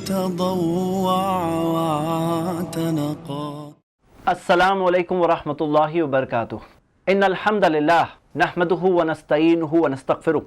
تضوع واعتنقا. السلام علیکم ورحمۃ اللہ وبرکاتہ. ان الحمد للہ نحمده ونستعینه ونستغفره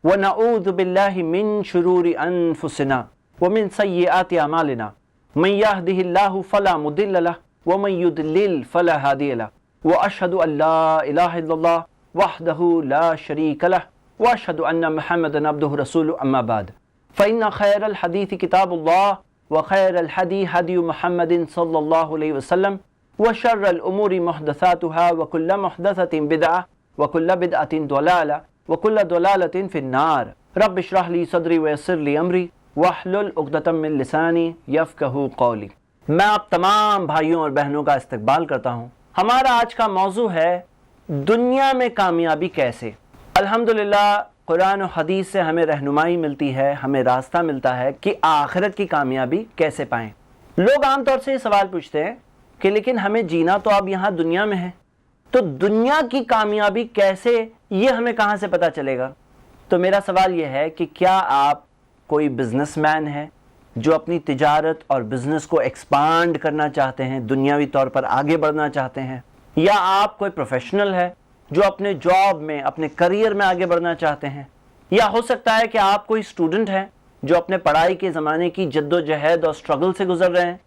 ونعوذ باللہ من شرور انفسنا ومن سیئات اعمالنا من يهده الله فلا مضل له ومن يضلل فلا هادي له واشهد ان لا اله الا الله وحده لا شريك له واشهد ان محمدا عبده ورسوله اما بعد فان خير الحديث كتاب الله وخير الهدي هدي محمد صلى الله عليه وسلم وشر الامور محدثاتها وكل محدثة بدعة وكل بدعة ضلالة وكل ضلالة في النار. رب اشرح لي صدري ويسر لي امري واحلل عقدة من لساني يفقهوا قولي. میں آپ تمام بھائیوں اور بہنوں کا استقبال کرتا ہوں. ہمارا آج کا موضوع ہے دنیا میں کامیابی کیسے. الحمدللہ قرآن و حدیث سے ہمیں رہنمائی ملتی ہے، ہمیں راستہ ملتا ہے کہ آخرت کی کامیابی کیسے پائیں. لوگ عام طور سے یہ سوال پوچھتے ہیں کہ لیکن ہمیں جینا تو اب یہاں دنیا میں ہے، تو دنیا کی کامیابی کیسے، یہ ہمیں کہاں سے پتہ چلے گا؟ تو میرا سوال یہ ہے کہ کیا آپ کوئی بزنس مین ہے جو اپنی تجارت اور بزنس کو ایکسپانڈ کرنا چاہتے ہیں، دنیاوی طور پر آگے بڑھنا چاہتے ہیں، یا آپ کوئی پروفیشنل ہے جو اپنے جاب میں، اپنے کریئر میں آگے بڑھنا چاہتے ہیں، یا ہو سکتا ہے کہ آپ کوئی اسٹوڈنٹ ہیں جو اپنے پڑھائی کے زمانے کی جد و جہد اور سٹرگل سے گزر رہے ہیں،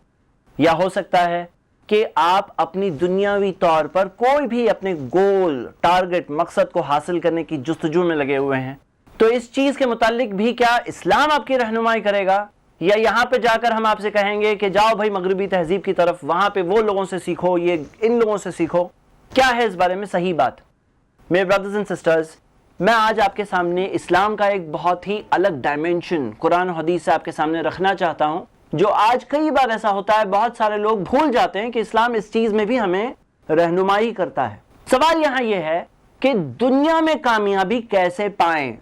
یا ہو سکتا ہے کہ آپ اپنی دنیاوی طور پر کوئی بھی اپنے گول، ٹارگٹ، مقصد کو حاصل کرنے کی جستجو میں لگے ہوئے ہیں. تو اس چیز کے متعلق بھی کیا اسلام آپ کی رہنمائی کرے گا، یا یہاں پہ جا کر ہم آپ سے کہیں گے کہ جاؤ بھائی مغربی تہذیب کی طرف، وہاں پہ وہ لوگوں سے سیکھو، یہ ان لوگوں سے سیکھو؟ کیا ہے اس بارے میں صحیح بات؟ میرے برادرز اینڈ سسٹرز، میں آج آپ کے سامنے اسلام کا ایک بہت ہی الگ ڈائمینشن قرآن و حدیث سے آپ کے سامنے رکھنا چاہتا ہوں، جو آج کئی بار ایسا ہوتا ہے، بہت سارے لوگ بھول جاتے ہیں کہ اسلام اس چیز میں بھی ہمیں رہنمائی کرتا ہے. سوال یہاں یہ ہے کہ دنیا میں کامیابی کیسے پائیں.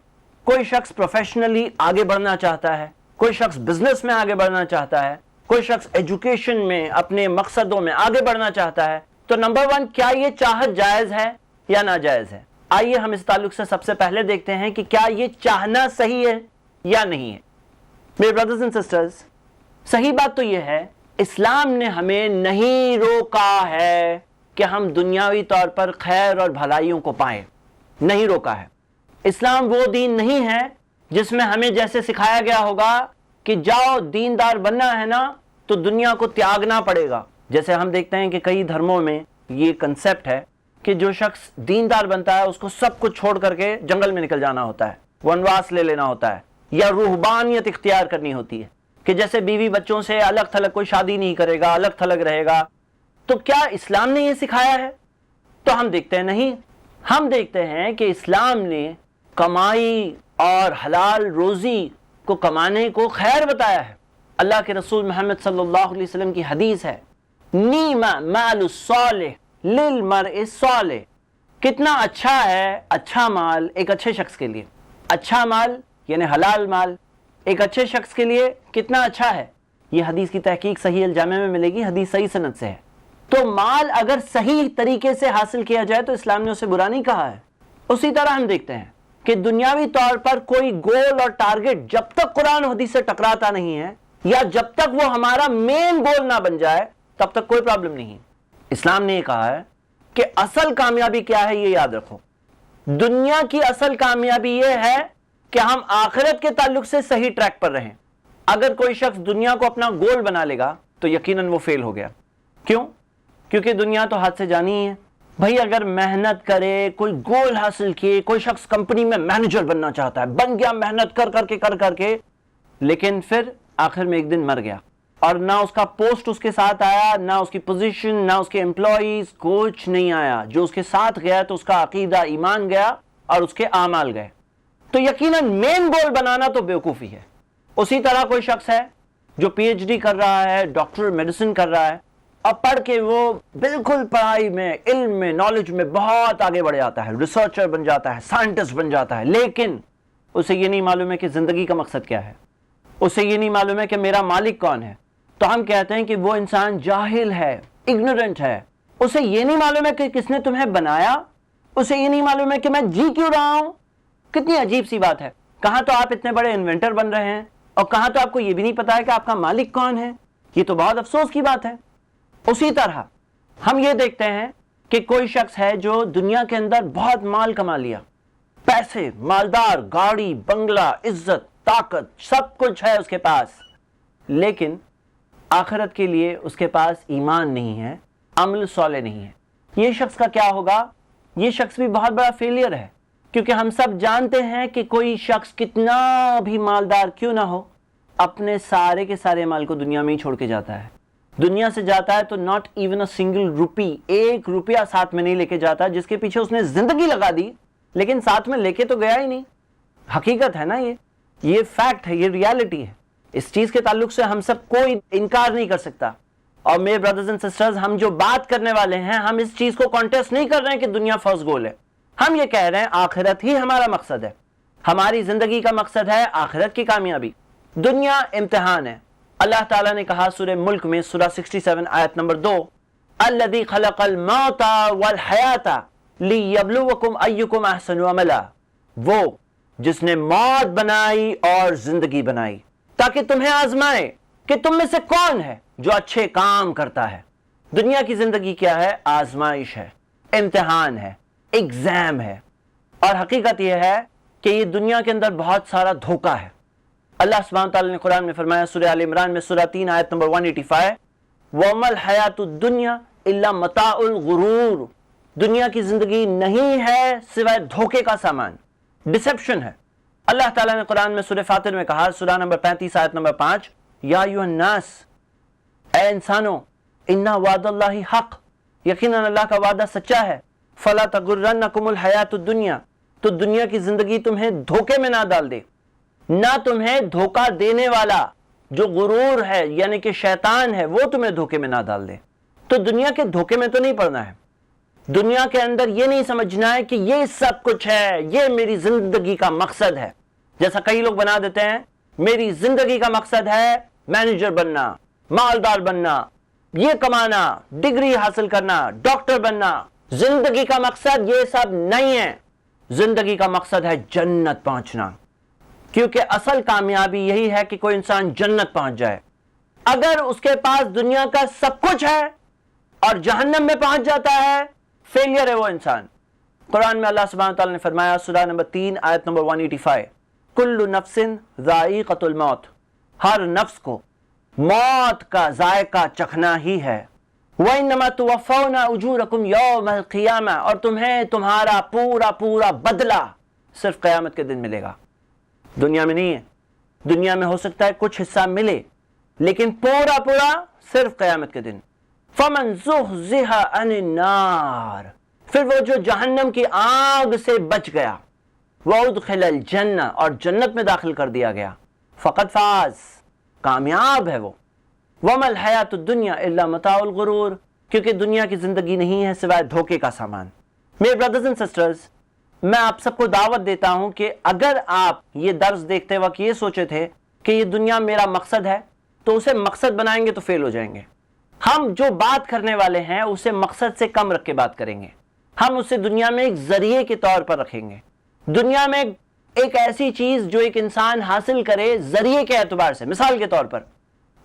کوئی شخص پروفیشنلی آگے بڑھنا چاہتا ہے، کوئی شخص بزنس میں آگے بڑھنا چاہتا ہے، کوئی شخص ایجوکیشن میں، اپنے مقصدوں میں آگے بڑھنا چاہتا ہے. تو نمبر 1، کیا یہ چاہت جائز ہے یا ناجائز ہے؟ آئیے ہم اس تعلق سے سب سے پہلے دیکھتے ہیں کہ کیا یہ چاہنا صحیح ہے یا نہیں ہے. میرے برادرز اینڈ سسٹرز، صحیح بات تو یہ ہے اسلام نے ہمیں نہیں روکا ہے کہ ہم دنیاوی طور پر خیر اور بھلائیوں کو پائیں، نہیں روکا ہے. اسلام وہ دین نہیں ہے جس میں ہمیں جیسے سکھایا گیا ہوگا کہ جاؤ دیندار بننا ہے نا تو دنیا کو تیاگنا پڑے گا. جیسے ہم دیکھتے ہیں کہ کئی دھرموں میں یہ کنسیپٹ ہے کہ جو شخص دیندار بنتا ہے اس کو سب کچھ چھوڑ کر کے جنگل میں نکل جانا ہوتا ہے، ونواس لے لینا ہوتا ہے، یا روحبانیت اختیار کرنی ہوتی ہے کہ جیسے بیوی بچوں سے الگ تھلگ کوئی شادی نہیں کرے گا، الگ تھلگ رہے گا. تو کیا اسلام نے یہ سکھایا ہے؟ تو ہم دیکھتے ہیں نہیں. ہم دیکھتے ہیں کہ اسلام نے کمائی اور حلال روزی کو کمانے کو خیر بتایا ہے. اللہ کے رسول محمد صلی اللہ علیہ وسلم کی حدیث ہے، نعم مال الصالح للمرء الصالح. کتنا اچھا ہے اچھا مال ایک اچھے شخص کے لیے. اچھا مال یعنی حلال مال ایک اچھے شخص کے لیے کتنا اچھا ہے. یہ حدیث کی تحقیق صحیح الجامع میں ملے گی، حدیث صحیح سند سے ہے. تو مال اگر صحیح طریقے سے حاصل کیا جائے تو اسلام نے اسے برا نہیں کہا ہے. اسی طرح ہم دیکھتے ہیں کہ دنیاوی طور پر کوئی گول اور ٹارگٹ جب تک قرآن و حدیث سے ٹکراتا نہیں ہے، یا جب تک وہ ہمارا مین گول نہ بن جائے، تب تک کوئی پرابلم نہیں. اسلام نے یہ کہا ہے کہ اصل کامیابی کیا ہے یہ یاد رکھو. دنیا کی اصل کامیابی یہ ہے کہ ہم آخرت کے تعلق سے صحیح ٹریک پر رہیں. اگر کوئی شخص دنیا کو اپنا گول بنا لے گا تو یقیناً وہ فیل ہو گیا. کیوں؟ کیونکہ دنیا تو ہاتھ سے جانی ہی ہے. بھائی اگر محنت کرے، کوئی گول حاصل کیے، کوئی شخص کمپنی میں مینیجر بننا چاہتا ہے، بن گیا محنت کر کے، لیکن پھر آخر میں ایک دن مر گیا، اور نہ اس کا پوسٹ اس کے ساتھ آیا، نہ اس کی پوزیشن، نہ اس کے امپلائیز، کچھ نہیں آیا. جو اس کے ساتھ گیا تو اس کا عقیدہ، ایمان گیا اور اس کے اعمال گئے. تو یقیناً مین گول بنانا تو بیوقوفی ہے. اسی طرح کوئی شخص ہے جو پی ایچ ڈی کر رہا ہے، ڈاکٹر میڈیسن کر رہا ہے، اور پڑھ کے وہ بالکل پڑھائی میں، علم میں، نالج میں بہت آگے بڑھ جاتا ہے، ریسرچر بن جاتا ہے، سائنٹسٹ بن جاتا ہے، لیکن اسے یہ نہیں معلوم ہے کہ زندگی کا مقصد کیا ہے، اسے یہ نہیں معلوم ہے کہ میرا مالک کون ہے. تو ہم کہتے ہیں کہ وہ انسان جاہل ہے، اگنورنٹ ہے. اسے یہ نہیں معلوم ہے کہ کس نے تمہیں بنایا، اسے یہ نہیں معلوم ہے کہ میں جی کیوں رہا ہوں. کتنی عجیب سی بات ہے. کہاں تو آپ اتنے بڑے انوینٹر بن رہے ہیں اور کہاں تو آپ کو یہ بھی نہیں پتا ہے کہ آپ کا مالک کون ہے. یہ تو بہت افسوس کی بات ہے. اسی طرح ہم یہ دیکھتے ہیں کہ کوئی شخص ہے جو دنیا کے اندر بہت مال کما لیا, پیسے, مالدار, گاڑی, بنگلہ, عزت, طاقت, سب کچھ ہے اس کے پاس, لیکن آخرت کے لیے اس کے پاس ایمان نہیں ہے, عمل صالح نہیں ہے. یہ شخص کا کیا ہوگا؟ یہ شخص بھی بہت بڑا فیلئر ہے, کیونکہ ہم سب جانتے ہیں کہ کوئی شخص کتنا بھی مالدار کیوں نہ ہو, اپنے سارے کے سارے مال کو دنیا میں ہی چھوڑ کے جاتا ہے. دنیا سے جاتا ہے تو ناٹ ایون اے سنگل روپی, 1 روپیہ ساتھ میں نہیں لے کے جاتا, جس کے پیچھے اس نے زندگی لگا دی لیکن ساتھ میں لے کے تو گیا ہی نہیں. حقیقت ہے نا, یہ فیکٹ ہے, یہ ریالٹی ہے. اس چیز کے تعلق سے ہم سب کوئی انکار نہیں کر سکتا. اور میرے برادرز اینڈ سسٹرز, ہم جو بات کرنے والے ہیں, ہم اس چیز کو کانٹیسٹ نہیں کر رہے ہیں کہ دنیا فرسٹ گول ہے. ہم یہ کہہ رہے ہیں آخرت ہی ہمارا مقصد ہے. ہماری زندگی کا مقصد ہے آخرت کی کامیابی. دنیا امتحان ہے. اللہ تعالیٰ نے کہا سورہ ملک میں, سورہ 67 آیت نمبر 2, الذی خلق الموت والحیات لیبلوکم ایکم احسن عملا, وہ جس نے موت بنائی اور زندگی بنائی تاکہ تمہیں آزمائے کہ تم میں سے کون ہے جو اچھے کام کرتا ہے. دنیا کی زندگی کیا ہے؟ آزمائش ہے, امتحان ہے, ایگزام ہے. اور حقیقت یہ ہے کہ یہ دنیا کے اندر بہت سارا دھوکہ ہے. اللہ سبحانہ تعالیٰ نے قرآن میں فرمایا سورہ آل عمران میں سورہ 3 آیت نمبر 185, وَمَا الْحَيَاةُ الدُّنْيَا إِلَّا مَتَاعُ الْغُرُورِ, دنیا کی زندگی نہیں ہے سوائے دھوکے کا سامان, ڈسیپشن ہے. اللہ تعالیٰ نے قرآن میں سورہ فاطر میں کہا سورہ نمبر 35 آیت نمبر 5, یا ایھا الناس, اے انسانوں, اِنَّ وعد اللہ حق, یقیناً اللہ کا وعدہ سچا ہے, فَلَا تَغُرَّنَّكُمُ الْحَيَاةُ الدُّنْيَا, تو دنیا کی زندگی تمہیں دھوکے میں نہ ڈال دے, نہ تمہیں دھوکہ دینے والا جو غرور ہے یعنی کہ شیطان ہے وہ تمہیں دھوکے میں نہ ڈال دے. تو دنیا کے دھوکے میں تو نہیں پڑنا ہے. دنیا کے اندر یہ نہیں سمجھنا ہے کہ یہ سب کچھ ہے, یہ میری زندگی کا مقصد ہے. جیسا کئی لوگ بنا دیتے ہیں, میری زندگی کا مقصد ہے مینیجر بننا, مالدار بننا, یہ کمانا, ڈگری حاصل کرنا, ڈاکٹر بننا. زندگی کا مقصد یہ سب نہیں ہے. زندگی کا مقصد ہے جنت پہنچنا, کیونکہ اصل کامیابی یہی ہے کہ کوئی انسان جنت پہنچ جائے. اگر اس کے پاس دنیا کا سب کچھ ہے اور جہنم میں پہنچ جاتا ہے, فیلئر ہے وہ انسان. قرآن میں اللہ سبحانہ تعالیٰ نے فرمایا سورہ نمبر 3 آیت نمبر 185, کل نفس ذائقۃ الموت, ہر نفس کو موت کا ذائقہ چکھنا ہی ہے. وَإِنَّمَا تُوَفَّوْنَ أُجُورَكُمْ يَوْمَ الْقِيَامَةِ, اور تمہیں تمہارا پورا بدلہ صرف قیامت کے دن ملے گا. دنیا میں نہیں ہے. دنیا میں ہو سکتا ہے کچھ حصہ ملے, لیکن پورا صرف قیامت کے دن. فَمَنْ زُحْزِحَ عَنِ النَّارِ, پھر وہ جو جہنم کی آگ سے بچ گیا, وَأُدْخِلَ الْجَنَّةَ, اور جنت میں داخل کر دیا گیا, فَقَدْ فَازَ, کامیاب ہے وہ. وَمَا الْحَيَاةُ الدُّنْيَا إِلَّا مَتَاعُ الْغُرُورِ, کیونکہ دنیا کی زندگی نہیں ہے سوائے دھوکے کا سامان. میرے برادرز اینڈ سسٹرز, میں آپ سب کو دعوت دیتا ہوں کہ اگر آپ یہ درس دیکھتے وقت یہ سوچے تھے کہ یہ دنیا میرا مقصد ہے, تو اسے مقصد بنائیں گے تو فیل ہو جائیں گے. ہم جو بات کرنے والے ہیں اسے مقصد سے کم رکھ کے بات کریں گے. ہم اسے دنیا میں ایک ذریعے کے طور پر رکھیں گے. دنیا میں ایک ایسی چیز جو ایک انسان حاصل کرے ذریعے کے اعتبار سے. مثال کے طور پر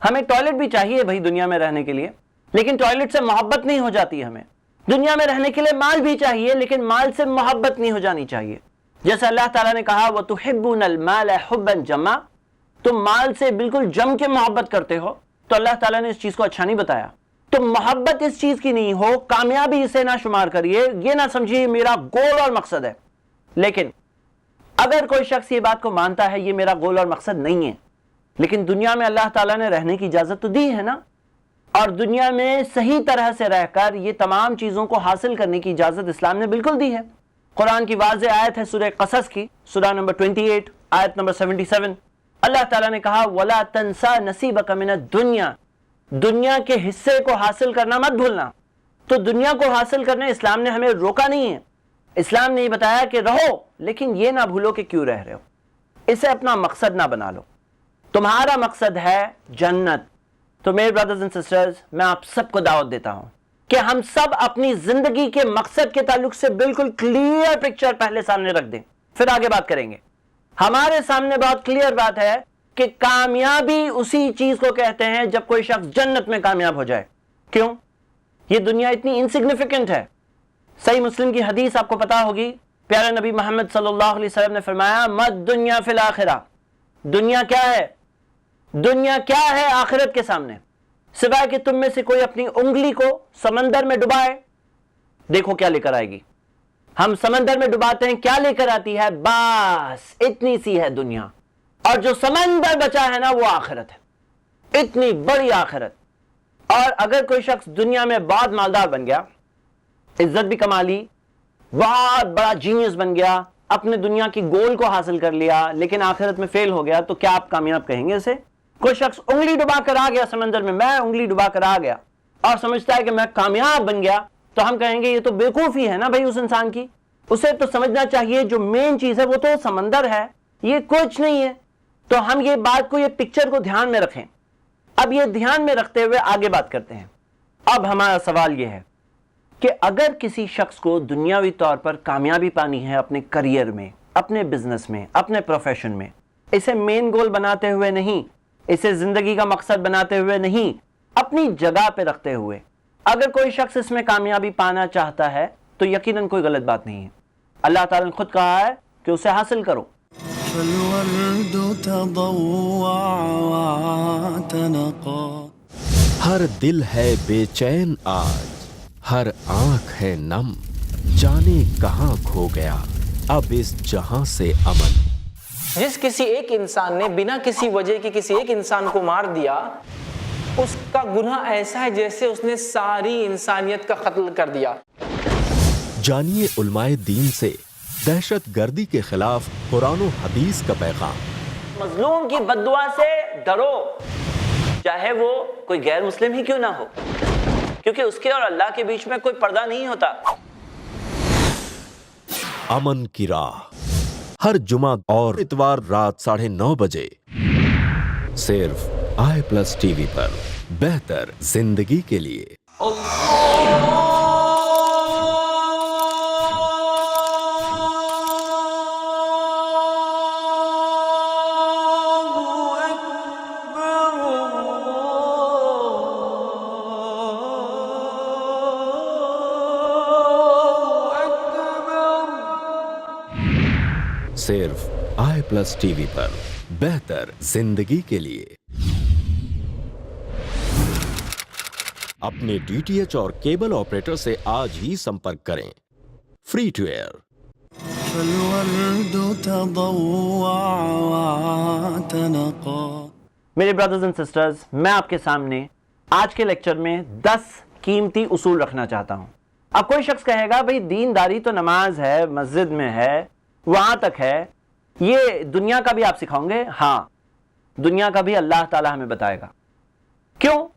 ہمیں ٹوائلٹ بھی چاہیے بھائی دنیا میں رہنے کے لیے, لیکن ٹوائلٹ سے محبت نہیں ہو جاتی. ہمیں دنیا میں رہنے کے لیے مال بھی چاہیے, لیکن مال سے محبت نہیں ہو جانی چاہیے. جیسے اللہ تعالیٰ نے کہا وَتُحِبُّونَ الْمَالَ حُبًّا جَمًّا, تم مال سے بالکل جم کے محبت کرتے ہو, تو اللہ تعالیٰ نے اس چیز کو اچھا نہیں بتایا. تو محبت اس چیز کی نہیں ہو, کامیابی اسے نہ شمار کریے, یہ نہ سمجھیے میرا گول اور مقصد ہے. لیکن اگر کوئی شخص یہ بات کو مانتا ہے یہ میرا گول اور مقصد نہیں ہے, لیکن دنیا میں اللہ تعالیٰ نے رہنے کی اجازت تو دی ہے نا, اور دنیا میں صحیح طرح سے رہ کر یہ تمام چیزوں کو حاصل کرنے کی اجازت اسلام نے بالکل دی ہے. قرآن کی واضح آیت ہے سورہ قصص کی, سورہ نمبر 28 آیت نمبر 77. اللہ تعالیٰ نے کہا وَلَا تَنْسَى نَصِيبَكَ مِنَ الدُّنْيَا, دنیا کے حصے کو حاصل کرنا مت بھولنا. تو دنیا کو حاصل کرنے اسلام نے ہمیں روکا نہیں ہے. اسلام نے یہ بتایا کہ رہو, لیکن یہ نہ بھولو کہ کیوں رہ رہے ہو. اسے اپنا مقصد نہ بنا لو. تمہارا مقصد ہے جنت. تو میرے برادرز اینڈ سسٹرز, میں آپ سب کو دعوت دیتا ہوں کہ ہم سب اپنی زندگی کے مقصد کے تعلق سے بالکل کلیئر پکچر پہلے سامنے رکھ دیں, پھر آگے بات کریں گے. ہمارے سامنے بہت کلیئر بات ہے کہ کامیابی اسی چیز کو کہتے ہیں جب کوئی شخص جنت میں کامیاب ہو جائے. کیوں؟ یہ دنیا اتنی انسگنیفیکنٹ ہے. صحیح مسلم کی حدیث آپ کو پتا ہوگی، پیارے نبی محمد صلی اللہ علیہ وسلم نے فرمایا مد دنیا فی الآخرہ. دنیا کیا ہے؟ دنیا کیا ہے آخرت کے سامنے؟ سوائے کہ تم میں سے کوئی اپنی انگلی کو سمندر میں ڈبائے. دیکھو کیا لے کر آئے گی. ہم سمندر میں ڈباتے ہیں، کیا لے کر آتی ہے؟ بس اتنی سی ہے دنیا. اور جو سمندر بچا ہے نا وہ آخرت ہے، اتنی بڑی آخرت. اور اگر کوئی شخص دنیا میں بہت مالدار بن گیا، عزت بھی کما لی، بہت بڑا جینیس بن گیا، اپنے دنیا کی گول کو حاصل کر لیا، لیکن آخرت میں فیل ہو گیا، تو کیا آپ کامیاب کہیں گے اسے؟ کوئی شخص انگلی ڈبا کر آ گیا سمندر میں انگلی ڈبا کر آ گیا اور سمجھتا ہے کہ میں کامیاب بن گیا، تو ہم کہیں گے یہ تو بیوقوفی ہے نا بھائی اس انسان کی. اسے تو سمجھنا چاہیے جو مین چیز ہے وہ تو سمندر ہے، یہ کچھ نہیں ہے. تو ہم یہ بات کو، یہ پکچر کو دھیان میں رکھیں. اب یہ دھیان میں رکھتے ہوئے آگے بات کرتے ہیں. اب ہمارا سوال یہ ہے کہ اگر کسی شخص کو دنیاوی طور پر کامیابی پانی ہے اپنے کریئر میں، اپنے بزنس میں، اپنے پروفیشن میں، اسے مین گول بناتے ہوئے نہیں، اسے زندگی کا مقصد بناتے ہوئے نہیں، اپنی جگہ پہ رکھتے ہوئے اگر کوئی شخص اس میں کامیابی پانا چاہتا ہے تو یقیناً کوئی غلط بات نہیں ہے. اللہ تعالیٰ نے خود کہا ہے کہ اسے حاصل کرو. فالورد تضوع واعتنقا. ہر دل ہے بے چین آج، ہر آنکھ ہے نم، جانے کہاں کھو گیا اب اس جہاں سے امن. جس کسی ایک انسان نے بنا کسی وجہ کی کسی ایک انسان کو مار دیا، اس کا گناہ ایسا ہے جیسے اس نے ساری انسانیت کا قتل کر دیا. جانیے علماء دین سے دہشت گردی کے خلاف قرآن و حدیث کا پیغام. مظلوم کی بد دعا سے ڈرو، چاہے وہ کوئی غیر مسلم ہی کیوں نہ ہو، کیونکہ اس کے اور اللہ کے بیچ میں کوئی پردہ نہیں ہوتا. امن کی راہ ہر جمعہ اور اتوار رات 9:30 بجے صرف i+ ٹی وی پر. بہتر زندگی کے لیے. صرف i+ ٹی وی پر. بہتر زندگی کے لیے. اپنے DTH اور کیبل آپریٹر سے آج ہی سمپرک کریں. Free to air. فالورد تضوع واعتنقا. میرے برادرز اینڈ سسٹرز، میں آپ کے سامنے آج کے لیکچر میں 10 قیمتی اصول رکھنا چاہتا ہوں. اب کوئی شخص کہے گا بھئی دینداری تو نماز ہے، مسجد میں ہے، وہاں تک ہے، یہ دنیا کا بھی آپ سکھاؤں گے؟ ہاں، دنیا کا بھی اللہ تعالیٰ ہمیں بتائے گا. کیوں؟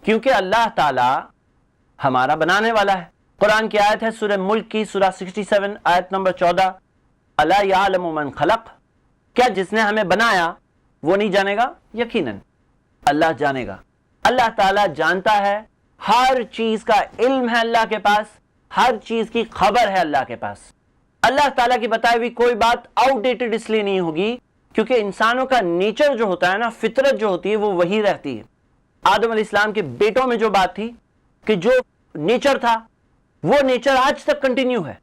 کیونکہ اللہ تعالیٰ ہمارا بنانے والا ہے. قرآن کی آیت ہے سورہ ملک کی، سورہ 67 آیت نمبر 14، الا یعلم من خلق. کیا جس نے ہمیں بنایا وہ نہیں جانے گا؟ یقیناً اللہ جانے گا. اللہ تعالیٰ جانتا ہے، ہر چیز کا علم ہے اللہ کے پاس، ہر چیز کی خبر ہے اللہ کے پاس. اللہ تعالیٰ کی بتائی ہوئی کوئی بات آؤٹ ڈیٹڈ اس لیے نہیں ہوگی کیونکہ انسانوں کا نیچر جو ہوتا ہے نا، فطرت جو ہوتی ہے وہ وہی رہتی ہے. آدم علیہ السلام کے بیٹوں میں جو بات تھی کہ جو نیچر تھا وہ نیچر آج تک کنٹینیو ہے.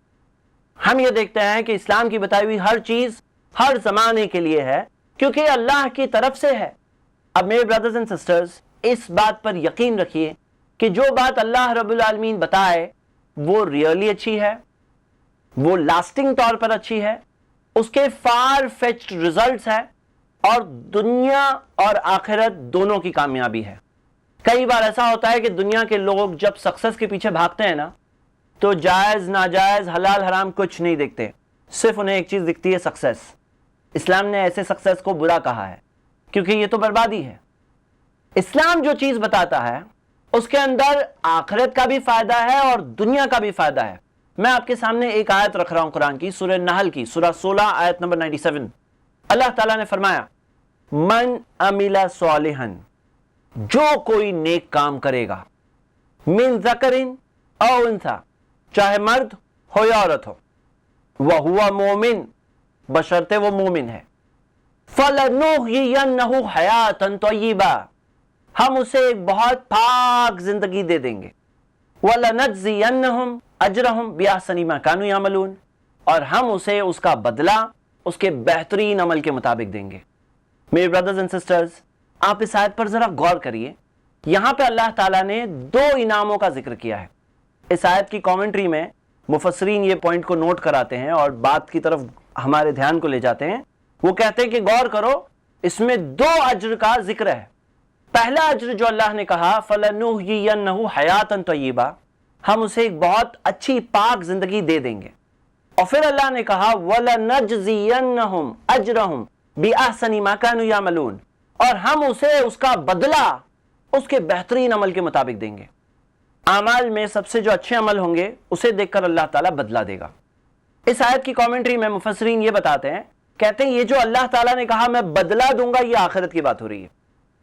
ہم یہ دیکھتے ہیں کہ اسلام کی بتائی ہوئی ہر چیز ہر زمانے کے لیے ہے کیونکہ اللہ کی طرف سے ہے. اب میرے برادرز اینڈ سسٹرز، اس بات پر یقین رکھیے کہ جو بات اللہ رب العالمین بتائے وہ ریئلی اچھی ہے، وہ لاسٹنگ طور پر اچھی ہے، اس کے فار فیچڈ ریزلٹس ہیں اور دنیا اور آخرت دونوں کی کامیابی ہے. کئی بار ایسا ہوتا ہے کہ دنیا کے لوگ جب سکسس کے پیچھے بھاگتے ہیں نا تو جائز ناجائز حلال حرام کچھ نہیں دیکھتے، صرف انہیں ایک چیز دکھتی ہے، سکسس. اسلام نے ایسے سکسس کو برا کہا ہے کیونکہ یہ تو بربادی ہے. اسلام جو چیز بتاتا ہے اس کے اندر آخرت کا بھی فائدہ ہے اور دنیا کا بھی فائدہ ہے. میں آپ کے سامنے ایک آیت رکھ رہا ہوں قرآن کی، سورہ نحل کی، سورہ 16 آیت نمبر 97. اللہ تعالیٰ نے فرمایا من عمل صالحا، جو کوئی نیک کام کرے گا، من ذکر او انثی، چاہے مرد ہو یا عورت ہو، وہو مومن، بشرطے وہ مومن ہے، فَلَنُحْيِيَنَّهُ حَيَاتًا طَيِّبًا، ہم اسے ایک بہت پاک زندگی دے دیں گے. وَلَنَجْزِيَنَّهُمْ أَجْرَهُمْ بِأَحْسَنِ مَا كَانُوا يَعْمَلُونَ، اور ہم اسے اس کا بدلہ اس کے بہترین عمل کے مطابق دیں گے. میرے بردرز اینڈ سسٹرز، آپ اس آیت پر ذرا غور کریے. یہاں پہ اللہ تعالیٰ نے دو انعاموں کا ذکر کیا ہے. اس آیت کی کامنٹری میں مفسرین یہ پوائنٹ کو نوٹ کراتے ہیں اور بات کی طرف ہمارے دھیان کو لے جاتے ہیں. وہ کہتے ہیں کہ غور کرو، اس میں دو اجر کا ذکر ہے. پہلا اجر جو اللہ نے کہا فَلَنُحْيِيَنَّهُ حَيَاتًا طَيِّبًا، ہم اسے ایک بہت اچھی پاک زندگی دے دیں گے. اور پھر اللہ نے کہا وَلَنَجْزِيَنَّهُمْ أَجْرَهُمْ بِأَحْسَنِ مَا كَانُوا يَعْمَلُونَ، اور ہم اسے اس کا بدلہ اس کے بہترین عمل کے مطابق دیں گے. اعمال میں سب سے جو اچھے عمل ہوں گے اسے دیکھ کر اللہ تعالیٰ بدلہ دے گا. اس آیت کی کامنٹری میں مفسرین یہ بتاتے ہیں، کہتے ہیں یہ جو اللہ تعالیٰ نے کہا میں بدلہ دوں گا، یہ آخرت کی بات ہو رہی ہے.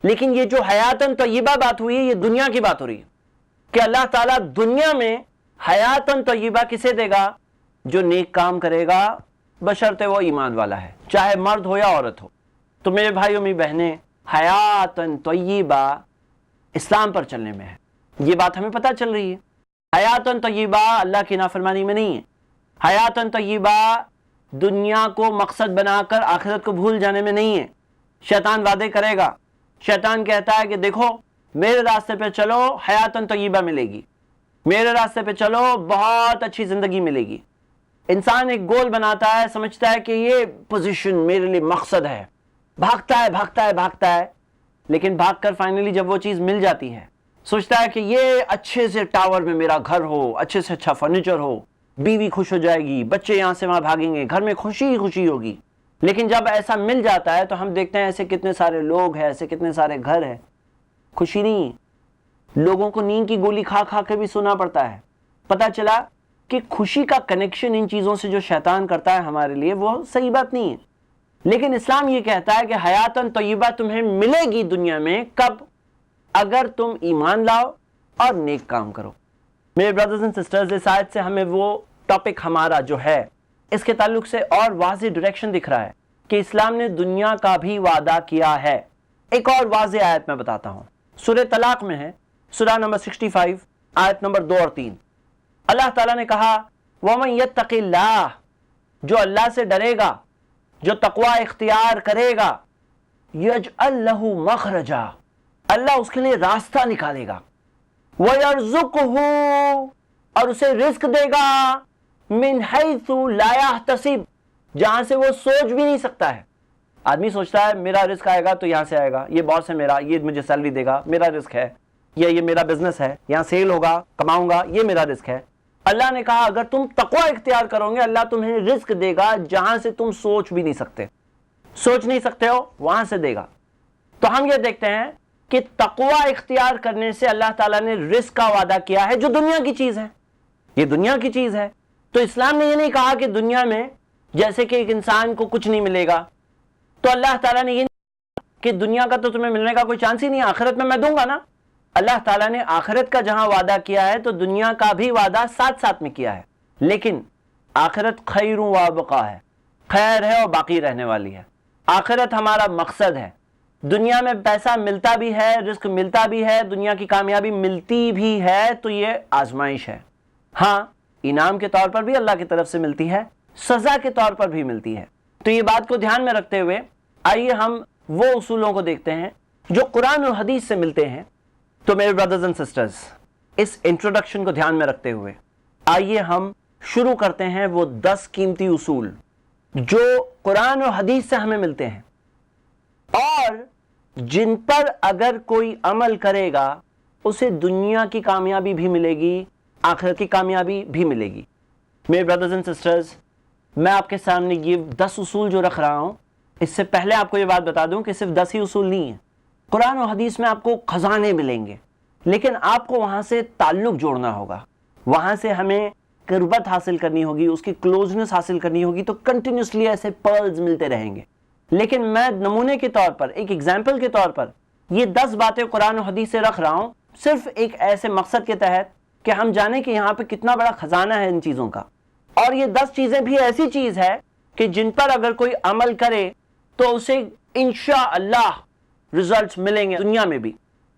لیکن یہ جو حیاتاً طیبہ بات ہوئی ہے، یہ دنیا کی بات ہو رہی ہے کہ اللہ تعالیٰ دنیا میں حیاتاً طیبہ کسے دے گا؟ جو نیک کام کرے گا، بشرطے وہ ایمان والا ہے، چاہے مرد ہو یا عورت ہو. تو میرے بھائیوں میری بہنیں، حیاتاً طیبہ اسلام پر چلنے میں ہے. یہ بات ہمیں پتہ چل رہی ہے. حیاتاً طیبہ اللہ کی نافرمانی میں نہیں ہے. حیاتاً طیبہ دنیا کو مقصد بنا کر آخرت کو بھول جانے میں نہیں ہے. شیطان وعدے کرے گا، شیطان کہتا ہے کہ دیکھو میرے راستے پہ چلو، حیاتاً طیبہ ملے گی، میرے راستے پہ چلو، بہت اچھی زندگی ملے گی. انسان ایک گول بناتا ہے، سمجھتا ہے کہ یہ پوزیشن میرے لیے مقصد ہے، بھاگتا ہے بھاگتا ہے بھاگتا ہے، لیکن بھاگ کر فائنلی جب وہ چیز مل جاتی ہے سوچتا ہے کہ یہ اچھے سے ٹاور میں میرا گھر ہو، اچھے سے اچھا فرنیچر ہو، بیوی خوش ہو جائے گی، بچے یہاں سے وہاں بھاگیں گے، گھر میں خوشی ہی خوشی ہوگی. لیکن جب ایسا مل جاتا ہے تو ہم دیکھتے ہیں ایسے کتنے سارے لوگ ہیں، ایسے کتنے سارے گھر ہیں، خوشی نہیں. لوگوں کو نیند کی گولی کھا کھا کے بھی سونا پڑتا ہے. پتہ چلا کہ خوشی کا کنیکشن ان چیزوں سے جو شیطان کرتا ہے ہمارے لیے وہ صحیح بات نہیں ہے. لیکن اسلام یہ کہتا ہے کہ حیاتاً طیبہ تمہیں ملے گی دنیا میں. کب؟ اگر تم ایمان لاؤ اور نیک کام کرو. میرے برادرز اینڈ سسٹرز، اس آیت سے ہمیں وہ ٹاپک ہمارا جو ہے اس کے تعلق سے اور واضح ڈائریکشن دکھ رہا ہے کہ اسلام نے دنیا کا بھی وعدہ کیا ہے. ایک اور واضح آیت میں بتاتا ہوں، سورہ طلاق میں ہے، سورہ نمبر 65 آیت نمبر 2 اور 3. اللہ تعالیٰ نے کہا وَمَن يَتَّقِ اللَّهَ، جو اللہ سے ڈرے گا، جو تقوی اختیار کرے گا، يَجْعَلْ لَهُ مَخْرَجًا، اللہ اس کے لیے راستہ نکالے گا، وَيَرْزُقْهُ، اور اسے رزق دے گا، مِنْ حَيْثُ لَا يَحْتَسِبْ، جہاں سے وہ سوچ بھی نہیں سکتا ہے. آدمی سوچتا ہے میرا رزق آئے گا تو یہاں سے آئے گا، یہ باس ہے میرا، یہ مجھے سیلری دے گا، میرا رزق ہے، یا یہ میرا بزنس ہے، یہاں سیل ہوگا، کماؤں گا، یہ میرا رزق ہے. اللہ نے کہا اگر تم تقوی اختیار کرو گے اللہ تمہیں رزق دے گا جہاں سے تم سوچ بھی نہیں سکتے. سوچ نہیں سکتے ہو وہاں سے دے گا. تو ہم یہ دیکھتے ہیں کہ تقوی اختیار کرنے سے اللہ تعالیٰ نے رزق کا وعدہ کیا ہے جو دنیا کی چیز ہے. یہ دنیا کی چیز ہے. تو اسلام نے یہ نہیں کہا کہ دنیا میں جیسے کہ ایک انسان کو کچھ نہیں ملے گا، تو اللہ تعالیٰ نے یہ نہیں کہا کہ دنیا کا تو تمہیں ملنے کا کوئی چانس ہی نہیں، آخرت میں دوں گا نا. اللہ تعالیٰ نے آخرت کا جہاں وعدہ کیا ہے تو دنیا کا بھی وعدہ ساتھ ساتھ میں کیا ہے. لیکن آخرت خیر و ابقا ہے، خیر ہے اور باقی رہنے والی ہے. آخرت ہمارا مقصد ہے. دنیا میں پیسہ ملتا بھی ہے، رزق ملتا بھی ہے، دنیا کی کامیابی ملتی بھی ہے، تو یہ آزمائش ہے. ہاں انعام کے طور پر بھی اللہ کی طرف سے ملتی ہے، سزا کے طور پر بھی ملتی ہے. تو یہ بات کو دھیان میں رکھتے ہوئے آئیے ہم وہ اصولوں کو دیکھتے ہیں جو قرآن اور حدیث سے ملتے ہیں. تو میرے برادرز اینڈ سسٹرز، اس انٹروڈکشن کو دھیان میں رکھتے ہوئے آئیے ہم شروع کرتے ہیں وہ 10 قیمتی اصول جو قرآن اور حدیث سے ہمیں ملتے ہیں اور جن پر اگر کوئی عمل کرے گا اسے دنیا کی کامیابی بھی ملے گی، آخرت کی کامیابی بھی ملے گی. میرے برادرز اینڈ سسٹرز، میں آپ کے سامنے یہ 10 اصول جو رکھ رہا ہوں، اس سے پہلے آپ کو یہ بات بتا دوں کہ صرف 10 ہی اصول نہیں ہیں. قرآن و حدیث میں آپ کو خزانے ملیں گے، لیکن آپ کو وہاں سے تعلق جوڑنا ہوگا، وہاں سے ہمیں قربت حاصل کرنی ہوگی، اس کی کلوزنس حاصل کرنی ہوگی. تو کنٹینیوسلی ایسے پرلز ملتے رہیں گے. لیکن میں نمونے کے طور پر، ایک ایگزامپل کے طور پر یہ 10 باتیں قرآن و حدیث سے رکھ رہا ہوں، صرف ایک ایسے مقصد کے تحت کہ ہم جانیں کہ یہاں پہ کتنا بڑا خزانہ ہے ان چیزوں کا. اور یہ 10 چیزیں بھی ایسی چیز ہے کہ جن پر اگر کوئی عمل کرے تو اسے انشاءاللہ رزلٹس ملیں گے دنیا میں بھی،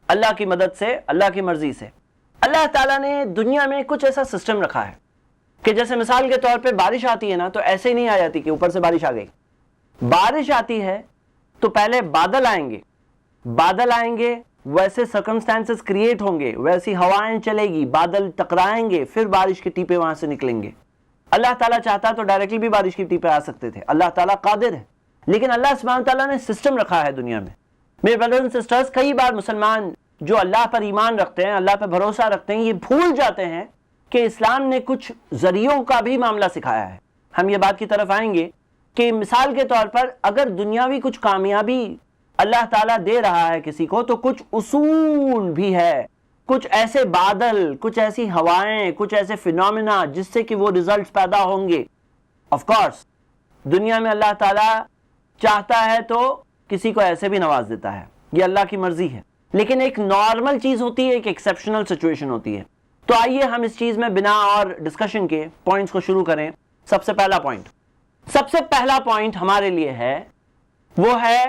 اللہ کی مدد سے، اللہ کی مرضی سے۔ اللہ تعالیٰ نے دنیا میں کچھ ایسا سسٹم رکھا ہے کہ جیسے مثال کے طور پہ بارش آتی ہے نا، تو ایسے ہی نہیں آ جاتی کہ اوپر سے بارش آ گئی۔ بارش آتی ہے تو پہلے بادل آئیں گے، بادل آئیں گے، ویسے سرکمسٹانسز کریٹ ہوں گے، ویسی ہوائیں چلے گی، بادل ٹکرائیں گے، پھر بارش کے ٹیپے وہاں سے نکلیں گے۔ اللہ تعالیٰ چاہتا تو ڈائریکٹلی بھی بارش کے ٹیپے آ سکتے تھے، اللہ تعالیٰ قادر ہے، لیکن اللہ سبحانہ تعالیٰ نے سسٹم رکھا ہے دنیا میں۔ میرے بردرز اینڈ سسٹرز، کئی بار مسلمان جو اللہ پر ایمان رکھتے ہیں، اللہ پہ بھروسہ رکھتے ہیں، یہ بھول جاتے ہیں کہ اسلام نے کچھ ذریعوں کا بھی معاملہ سکھایا ہے۔ ہم یہ بات کی طرف آئیں گے کہ مثال کے طور پر اگر دنیاوی کچھ کامیابی اللہ تعالیٰ دے رہا ہے کسی کو، تو کچھ اصول بھی ہے، کچھ ایسے بادل، کچھ ایسی ہوائیں، کچھ ایسے فینومینا جس سے کہ وہ ریزلٹس پیدا ہوں گے۔ آف کورس دنیا میں اللہ تعالیٰ چاہتا ہے تو کسی کو ایسے بھی نواز دیتا ہے، یہ اللہ کی مرضی ہے، لیکن ایک نارمل چیز ہوتی ہے، ایک ایکسیپشنل سچویشن ہوتی ہے۔ تو آئیے ہم اس چیز میں بنا اور ڈسکشن کے پوائنٹس کو شروع کریں۔ سب سے پہلا پوائنٹ ہمارے لیے ہے، وہ ہے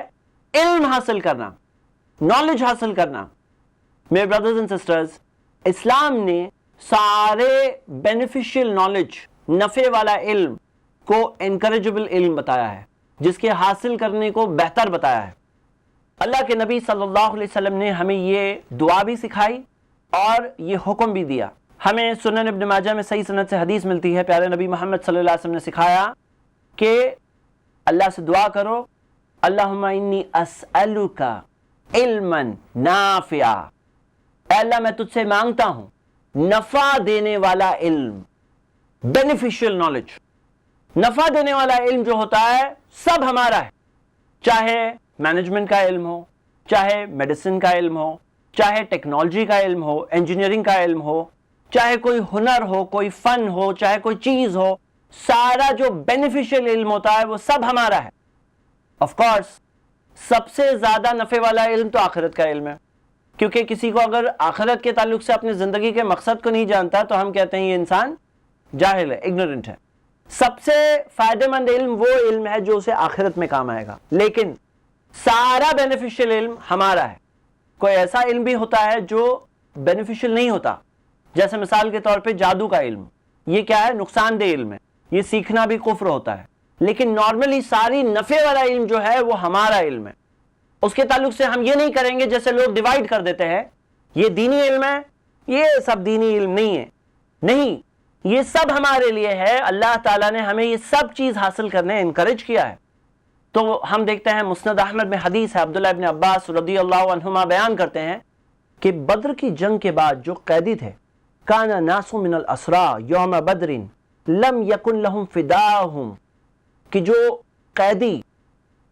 علم حاصل کرنا، نالج حاصل کرنا۔ میرے بردرز اینڈ سسٹرز، اسلام نے سارے بینیفیشل نالج، نفع والا علم کو انکریجبل علم بتایا ہے، جس کے حاصل کرنے کو بہتر بتایا ہے۔ اللہ کے نبی صلی اللہ علیہ وسلم نے ہمیں یہ دعا بھی سکھائی اور یہ حکم بھی دیا۔ ہمیں سنن ابن ماجہ میں صحیح سند سے حدیث ملتی ہے، پیارے نبی محمد صلی اللہ علیہ وسلم نے سکھایا کہ اللہ سے دعا کرو، اللہم انی اسألک علما نافعا، اے اللہ میں تجھ سے مانگتا ہوں نفع دینے والا علم، بینیفیشل نالج۔ نفع دینے والا علم جو ہوتا ہے سب ہمارا ہے، چاہے مینجمنٹ کا علم ہو، چاہے میڈیسن کا علم ہو، چاہے ٹیکنالوجی کا علم ہو، انجینئرنگ کا علم ہو، چاہے کوئی ہنر ہو، کوئی فن ہو، چاہے کوئی چیز ہو، سارا جو بینیفیشل علم ہوتا ہے وہ سب ہمارا ہے۔ آف کورس سب سے زیادہ نفع والا علم تو آخرت کا علم ہے، کیونکہ کسی کو اگر آخرت کے تعلق سے اپنی زندگی کے مقصد کو نہیں جانتا تو ہم کہتے ہیں یہ انسان جاہل ہے، اگنورنٹ ہے۔ سب سے فائدہ مند علم وہ علم ہے جو اسے آخرت میں کام آئے گا، لیکن سارا بینیفیشل علم ہمارا ہے۔ کوئی ایسا علم بھی ہوتا ہے جو بینیفیشل نہیں ہوتا، جیسے مثال کے طور پہ جادو کا علم، یہ کیا ہے؟ نقصان دہ علم ہے، یہ سیکھنا بھی کفر ہوتا ہے، لیکن نارملی ساری نفع والا علم جو ہے وہ ہمارا علم ہے۔ اس کے تعلق سے ہم یہ نہیں کریں گے جیسے لوگ ڈیوائیڈ کر دیتے ہیں، یہ دینی علم ہے، یہ سب دینی علم نہیں ہے۔ نہیں، یہ سب ہمارے لیے ہے، اللہ تعالیٰ نے ہمیں یہ سب چیز حاصل کرنے انکریج کیا ہے۔ تو ہم دیکھتے ہیں مسند احمد میں حدیث ہے، عبداللہ ابن عباس رضی اللہ عنہما بیان کرتے ہیں کہ بدر کی جنگ کے بعد جو قیدی تھے، کان ناس من الاسرا یوم بدر لم یکن لہم فداہم، کہ جو قیدی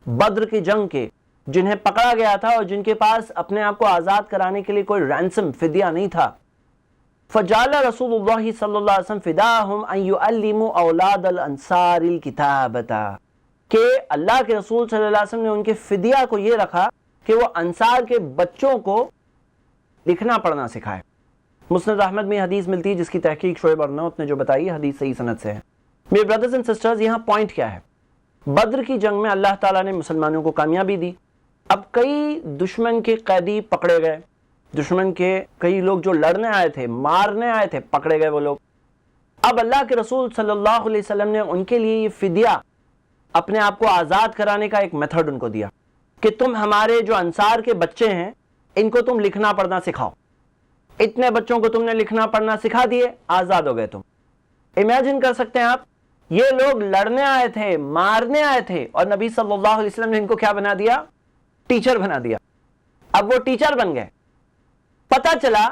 بدر کی جنگ کے جنہیں پکڑا گیا تھا اور جن کے پاس اپنے آپ کو آزاد کرانے کے لیے کوئی رینسم فدیہ نہیں تھا، فجعل رسول اللہ صلی اللہ علیہ وسلم فداہم ان یعلموا اولاد الانصار الکتابۃ، کہ اللہ کے رسول صلی اللہ علیہ وسلم نے ان کے فدیہ کو یہ رکھا کہ وہ انصار کے بچوں کو لکھنا پڑھنا سکھائے۔ مسند احمد میں حدیث ملتی ہے جس کی تحقیق شعیب ارناؤت نے جو بتائی ہے، حدیث صحیح سند سے ہے۔ میرے بردرز اینڈ سسٹرز، یہاں پوائنٹ کیا ہے؟ بدر کی جنگ میں اللہ تعالیٰ نے مسلمانوں کو کامیابی دی۔ اب کئی دشمن کے قیدی پکڑے گئے، دشمن کے کئی لوگ جو لڑنے آئے تھے، مارنے آئے تھے، پکڑے گئے وہ لوگ۔ اب اللہ کے رسول صلی اللہ علیہ وسلم نے ان کے لیے یہ فدیہ، اپنے آپ کو آزاد کرانے کا ایک میتھڈ ان کو دیا کہ تم ہمارے جو انصار کے بچے ہیں ان کو تم لکھنا پڑھنا سکھاؤ۔ اتنے بچوں کو تم نے لکھنا پڑھنا سکھا دیے، آزاد ہو گئے تم۔ امیجن کر سکتے ہیں آپ، یہ لوگ لڑنے آئے تھے، مارنے آئے تھے، اور نبی صلی اللہ علیہ وسلم نے ان کو کیا بنا دیا؟ ٹیچر بنا دیا۔ اب وہ ٹیچر بن گئے۔ پتہ چلا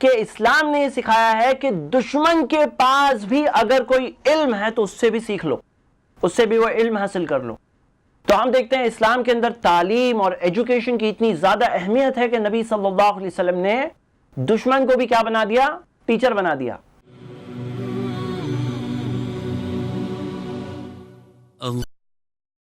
کہ اسلام نے یہ سکھایا ہے کہ دشمن کے پاس بھی اگر کوئی علم ہے تو اس سے بھی سیکھ لو، اس سے بھی وہ علم حاصل کر لو۔ تو ہم دیکھتے ہیں اسلام کے اندر تعلیم اور ایجوکیشن کی اتنی زیادہ اہمیت ہے کہ نبی صلی اللہ علیہ وسلم نے دشمن کو بھی کیا بنا دیا؟ ٹیچر بنا دیا۔